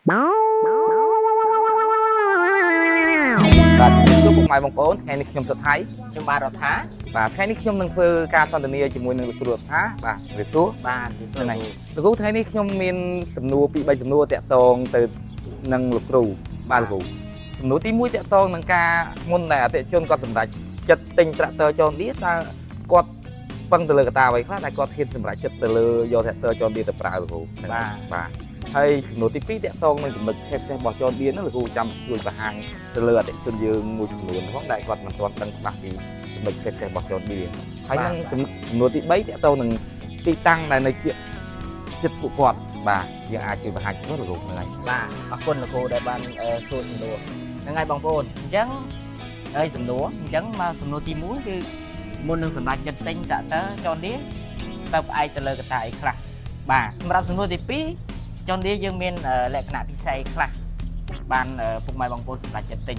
បាទជួបពុកម៉ែបងប្អូនថ្ងៃនេះខ្ញុំសុថៃខ្ញុំបាទរដ្ឋាបាទថ្ងៃនេះខ្ញុំនឹងធ្វើការសន្ទនាជាមួយនឹងលោកគ្រូរដ្ឋាបាទវាគ្រូបាទហ្នឹងលោកគ្រូថ្ងៃនេះខ្ញុំមានសំណួរពី3សំណួរតាក់ទងទៅនឹងលោកគ្រូបាទលោកគ្រូសំណួរទី1តាក់ទងនឹងការមុនដែលអតិថិជនគាត់សម្រេចចិត្តទិញត្រាក់ទ័រចនឌីតើគាត់ពឹងទៅលើកត្តាអ្វីខ្លះដែលគាត់ហ៊ានសម្រេចចិត្តទៅលើយកត្រាក់ទ័រចនឌីទៅប្រើលោកគ្រូបាទហើយសំណួរទី2តាក់ទងនឹងចំណុចពិសេសរបស់ចនឌីហ្នឹងលោកគ្រូចាំជួយបង្ហាញទៅលើអតិថិជនយើងមួយចំនួនផងដែលគាត់មិនទាន់ដឹងច្បាស់ពីចំណុចពិសេសរបស់ចនឌីហើយនឹងសំណួរទី3តាក់ទងនឹងទីតាំងដែលនៅចិត្តពួកគាត់បាទយើងអាចជួយបង្ហាញទៅលោកគ្រូហ្នឹងហើយបាទអរគុណលោកគ្រូដែលបានសួរសំណួរហ្នឹងហើយបងប្អូនអញ្ចឹងហើយសំណួរអញ្ចឹងមកសំណួរទី1គឺមុននឹងសម្រេចចិត្តទិញត្រាក់ទ័រចនឌីទៅផ្អែកទៅលើកត្តាអីខ្លះបាទសម្រាប់សំណួរទី2ចនឌីយើងមានលក្ខណៈពិសេសខ្លះបានពុកម៉ែបងប្អូនសម្រាប់ចិត្តទិញ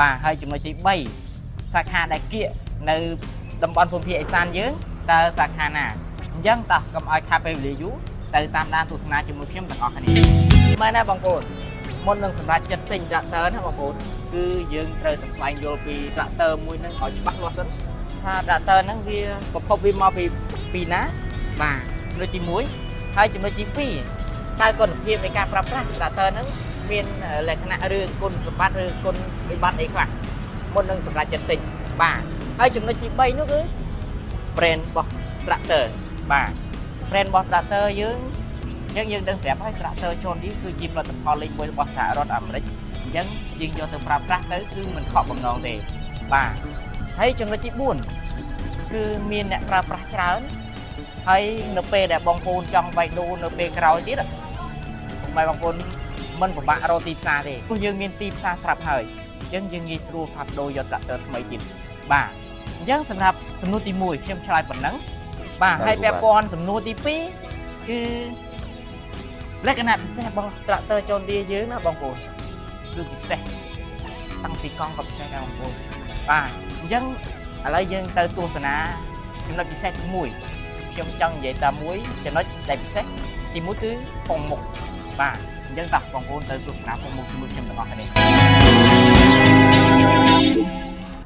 បាទហើយចំណុចទី3សាខាដែលគៀកនៅតំបន់ភូមិភាគឦសានយើងតើសាខាណាអញ្ចឹងតោះកុំឲ្យខាតពេលវេលាយូរទៅតាមដានទស្សនាជាមួយខ្ញុំទាំងអស់គ្នាមែនណាបងប្អូនមុននឹងសម្រាប់ចិត្តទិញត្រាក់ទ័រណាបងប្អូនគឺយើងត្រូវតែស្វែងយល់ពីត្រាក់ទ័រមួយហ្នឹងឲ្យច្បាស់លាស់សិនថាត្រាក់ទ័រហ្នឹងវាប្រភពវាមកពីណាបាទចំណុចទី1ហើយចំណុចទី2តើគុណភាពនៃការប្រើប្រាស់ត្រាក់ទ័រហ្នឹងមានលក្ខណៈឬគុណសម្បត្តិឬគុណវិបត្តិអីខ្លះមុននឹងសម្រាប់ចិត្តទិញបាទហើយចំណុចទី3នោះគឺ brand របស់ tractor បាទ brand របស់ tractor យើងដឹងស្រាប់ហើយ tractor ចនឌីគឺជាផលិតផលលេខ1របស់សហរដ្ឋអាមេរិកអញ្ចឹងយើងយកទៅប្រើប្រាស់ទៅគឺមិនខកបំណងទេបាទហើយចំណុចទី4គឺមានអ្នកប្រើប្រាស់ច្រើនហើយនៅពេលដែលបងប្អូនចង់វាយដូរនៅពេលក្រោយទៀតបងប្អូនមិនពិបាករកទីផ្សារទេព្រោះយើងមានទីផ្សារស្រាប់ហើយអញ្ចឹងយើងងាយស្រួលផ្លាស់ប្ដូរយក tractor ថ្មីទៀតបាទអញ្ចឹងសម្រាប់សំណួរទី1ខ្ញុំឆ្លើយប៉ុណ្ណឹងបាទហើយពាក់ព័ន្ធសំណួរទី2គឺលក្ខណៈពិសេសរបស់ tractor ចនឌីយើងណាបងប្អូនគឺពិសេសតាំងពីកង់ក៏ពិសេសដែរបងប្អូនបាទអញ្ចឹងឥឡូវយើងទៅទស្សនាចំណុចពិសេសទី1ខ្ញុំចង់និយាយតែមួយចំណុចដែលពិសេសទី1គឺពងមុខបាទអញ្ចឹងតោះបងប្អូនទៅទស្សនាពងមុខជាមួយខ្ញុំទាំងអស់គ្នា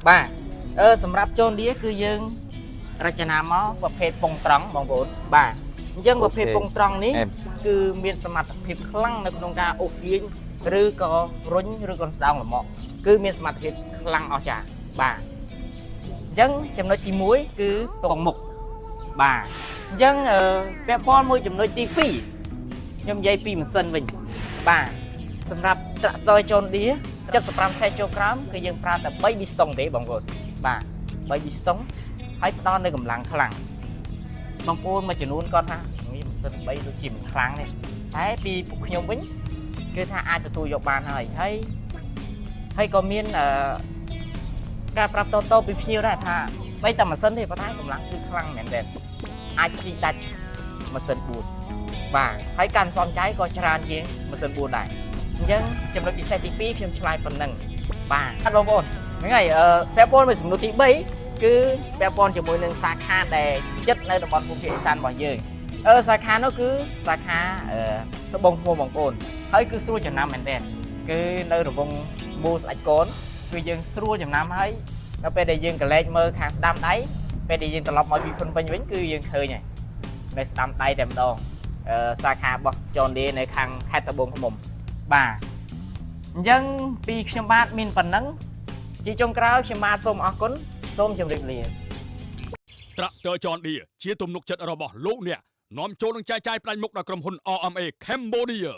បាទសម្រាប់ចនឌីគឺយើងរចនាមកប្រភេទពងត្រង់បងប្អូនបាទអញ្ចឹងប្រភេទពងត្រង់នេះគឺមានសមត្ថភាពខ្លាំងនៅក្នុងការអូសទាញឬក៏រុញឬក៏ស្ដោងលំអគឺមានសមត្ថភាពខ្លាំងអស្ចារ្យបាទអញ្ចឹងចំណុចទី1គឺពងមុខបាទអញ្ចឹងពាក់ព័ន្ធមួយចំណុចទី2ខ្ញុំនិយាយពីម៉ាស៊ីនវិញបាទសម្រាប់ត្រាក់ទ័រចនឌី75សេចុះក្រោមគឺយើងប្រើតែ3ប៊ីស្តុងទេបងប្អូនបាទ3ប៊ីស្តុងហើយផ្ដល់នៅកម្លាំងខ្លាំងបងប្អូនមួយចំនួនគាត់ថានេះម៉ាស៊ីន3ដូចជាមិនខ្លាំងទេតែពីពួកខ្ញុំវិញគឺថាអាចទទួលយកបានហើយក៏មានការប្រាប់តទៅពីភ្ញៀវដែរថាបីតែម៉ាស៊ីនទេប៉ុន្តែកម្លាំងគឺខ្លាំងមែនទែនអាចស៊ីដាច់ម៉ាស៊ីន4បាទហើយការសន្សំចៃក៏ច្រើនជាងម៉ាស៊ីន4ដែរអញ្ចឹងចំណុចពិសេសទី2ខ្ញុំឆ្លើយប៉ុណ្ណឹងបាទបងប្អូនហ្នឹងហើយពាក់ព័ន្ធមួយសំណួរទី3គឺពាក់ព័ន្ធជាមួយនឹងសាខាដែលចិត្តនៅតំបន់ភូមិភាគឦសានរបស់យើងសាខានោះគឺសាខាត្បូងថ្មបងប្អូនហើយគឺស្រួលចំណាំមែនទែនគឺនៅរង្វង់មូលស្ដេចកូនគឺយើងស្រួលចំណាំហើយដល់ពេលដែលយើងកលែកមើលខាងស្ដាំដៃពេលដែលយើងត្រឡប់មកពីភ្នំពេញវិញគឺយើងឃើញហើយនៅស្ដាំដៃតែម្ដងសាខារបស់ចនឌីនៅខាងខេត្តត្បូងឃ្មុំបាទអញ្ចឹងពីខ្ញុំបាទមានប៉ុណ្ណឹងជាចុងក្រោយខ្ញុំបាទសូមអរគុណសូមជម្រាបលាត្រាក់ទ័រចនឌីជាទំនុកចិត្តរបស់លោកអ្នកនាំចូលនឹងចែកចាយផ្ដាច់មុខដល់ក្រុមហ៊ុន RMA Cambodia